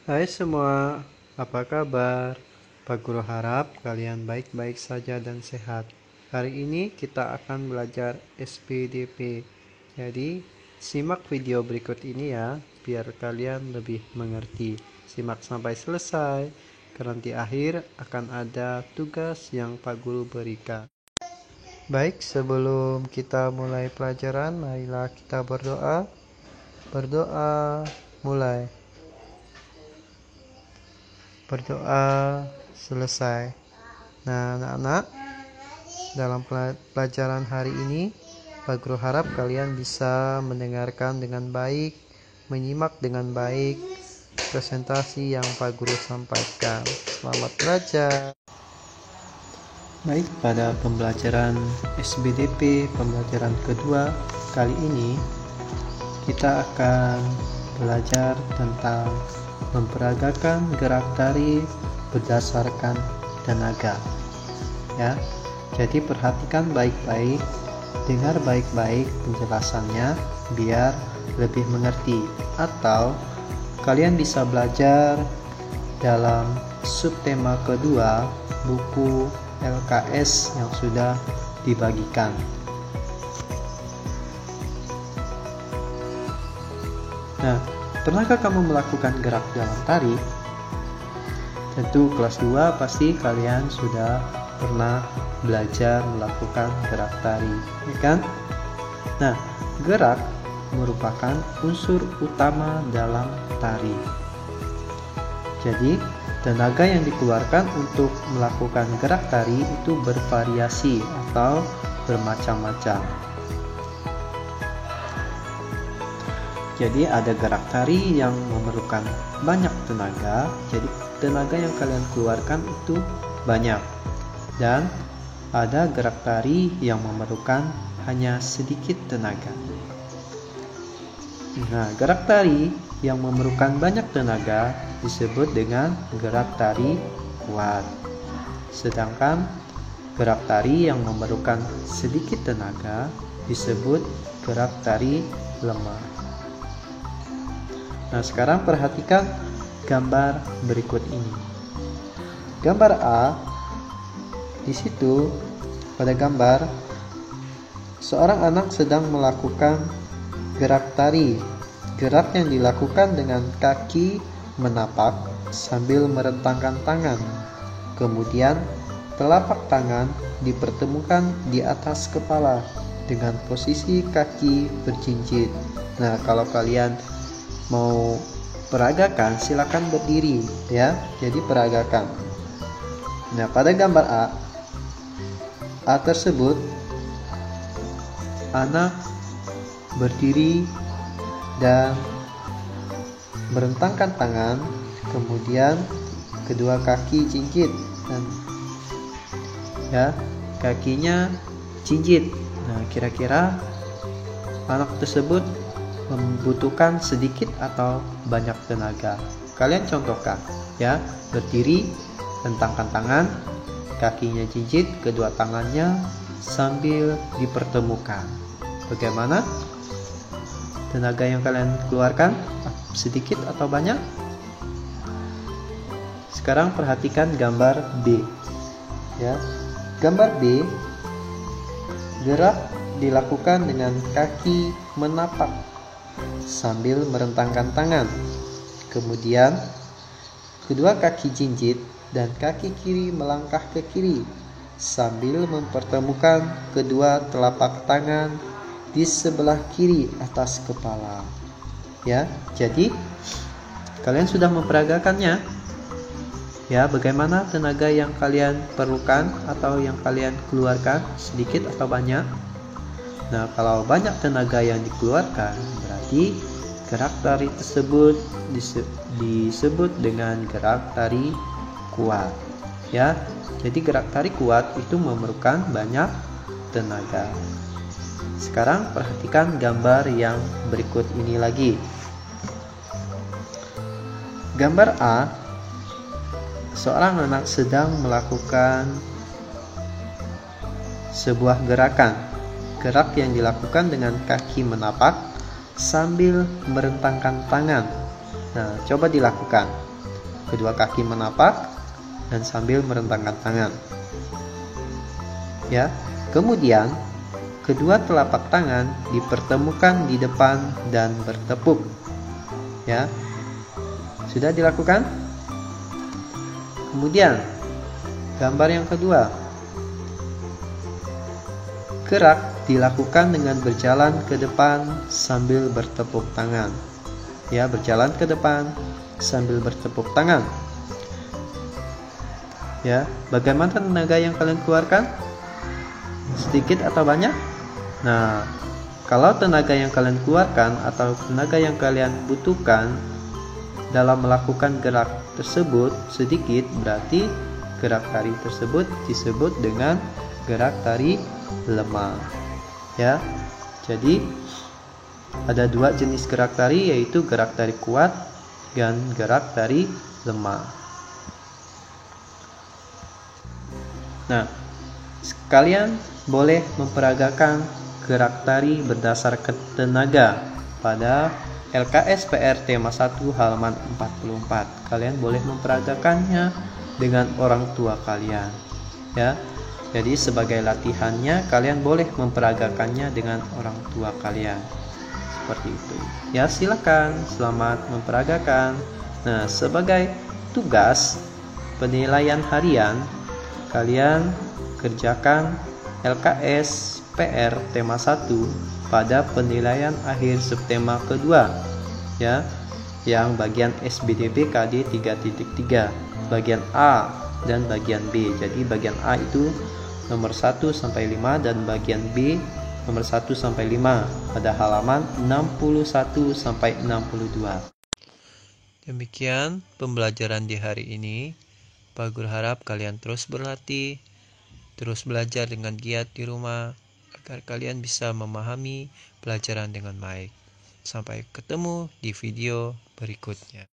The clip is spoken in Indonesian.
Hai semua, apa kabar? Pak Guru harap kalian baik-baik saja dan sehat. Hari ini kita akan belajar SPDP. Jadi, simak video berikut ini ya, biar kalian lebih mengerti. Simak sampai selesai, karena di akhir akan ada tugas yang Pak Guru berikan. Baik, sebelum kita mulai pelajaran, marilah kita berdoa. Berdoa, mulai. Berdoa selesai. Nah, anak-anak, dalam pelajaran hari ini, Pak Guru harap kalian bisa mendengarkan dengan baik, menyimak dengan baik presentasi yang Pak Guru sampaikan. Selamat belajar. Baik, pada pembelajaran SBDP pembelajaran kedua kali ini, kita akan belajar tentang memperagakan gerak tari berdasarkan tenaga. Ya, jadi perhatikan baik-baik, dengar baik-baik penjelasannya biar lebih mengerti. Atau kalian bisa belajar dalam subtema kedua buku LKS yang sudah dibagikan. Nah, pernahkah kamu melakukan gerak dalam tari? Tentu kelas 2 pasti kalian sudah pernah belajar melakukan gerak tari, ya kan? Nah, gerak merupakan unsur utama dalam tari. Jadi, tenaga yang dikeluarkan untuk melakukan gerak tari itu bervariasi atau bermacam-macam. Jadi ada gerak tari yang memerlukan banyak tenaga, jadi tenaga yang kalian keluarkan itu banyak. Dan ada gerak tari yang memerlukan hanya sedikit tenaga. Nah, gerak tari yang memerlukan banyak tenaga disebut dengan gerak tari kuat. Sedangkan gerak tari yang memerlukan sedikit tenaga disebut gerak tari lemah. Nah, sekarang perhatikan gambar berikut ini. Gambar A, di situ pada gambar seorang anak sedang melakukan gerak tari. Gerak yang dilakukan dengan kaki menapak sambil merentangkan tangan. Kemudian telapak tangan dipertemukan di atas kepala dengan posisi kaki berjinjit. Nah, kalau kalian mau peragakan silakan berdiri ya. Jadi peragakan. Nah, pada gambar A tersebut anak berdiri dan merentangkan tangan, kemudian kedua kaki jinjit dan ya, kakinya jinjit. Nah, kira-kira anak tersebut membutuhkan sedikit atau banyak tenaga. Kalian contohkan ya, berdiri, rentangkan tangan, kakinya jinjit, kedua tangannya sambil dipertemukan. Bagaimana tenaga yang kalian keluarkan? Sedikit atau banyak? Sekarang perhatikan gambar B. Ya. Gambar B, gerak dilakukan dengan kaki menapak sambil merentangkan tangan. Kemudian kedua kaki jinjit dan kaki kiri melangkah ke kiri sambil mempertemukan kedua telapak tangan di sebelah kiri atas kepala. Ya, jadi kalian sudah memperagakannya. Ya, bagaimana tenaga yang kalian perlukan atau yang kalian keluarkan, sedikit atau banyak? Nah, kalau banyak tenaga yang dikeluarkan, berarti gerak tari tersebut disebut dengan gerak tari kuat. Ya, jadi gerak tari kuat itu memerlukan banyak tenaga. Sekarang perhatikan gambar yang berikut ini lagi. Gambar A, seorang anak sedang melakukan sebuah gerakan. Gerak yang dilakukan dengan kaki menapak sambil merentangkan tangan. Nah, coba dilakukan. kedua kaki menapak dan sambil merentangkan tangan. Ya. Kemudian kedua telapak tangan dipertemukan di depan dan bertepuk. Ya. Sudah dilakukan? Kemudian gambar yang kedua. Gerak dilakukan dengan berjalan ke depan sambil bertepuk tangan. Ya, berjalan ke depan sambil bertepuk tangan. Ya, bagaimana tenaga yang kalian keluarkan? Sedikit atau banyak? Nah, kalau tenaga yang kalian keluarkan atau tenaga yang kalian butuhkan dalam melakukan gerak tersebut sedikit, berarti gerak tari tersebut disebut dengan gerak tari lemah. Ya. Jadi ada dua jenis gerak tari, yaitu gerak tari kuat dan gerak tari lemah. Nah, kalian boleh memperagakan gerak tari berdasarkan tenaga pada LKS PR tema 1 halaman 44. Kalian boleh memperagakannya dengan orang tua kalian. Ya. Jadi sebagai latihannya kalian boleh memperagakannya dengan orang tua kalian. Seperti itu. Ya, silakan, selamat memperagakan. Nah, sebagai tugas penilaian harian, kalian kerjakan LKS PR tema 1 pada penilaian akhir subtema kedua, ya, yang bagian SBDP KD 3.3, bagian A dan bagian B. Jadi bagian A itu nomor 1 sampai 5 dan bagian B nomor 1 sampai 5 pada halaman 61 sampai 62. Demikian pembelajaran di hari ini. Pak Guru harap kalian terus berlatih, terus belajar dengan giat di rumah agar kalian bisa memahami pelajaran dengan baik. Sampai ketemu di video berikutnya.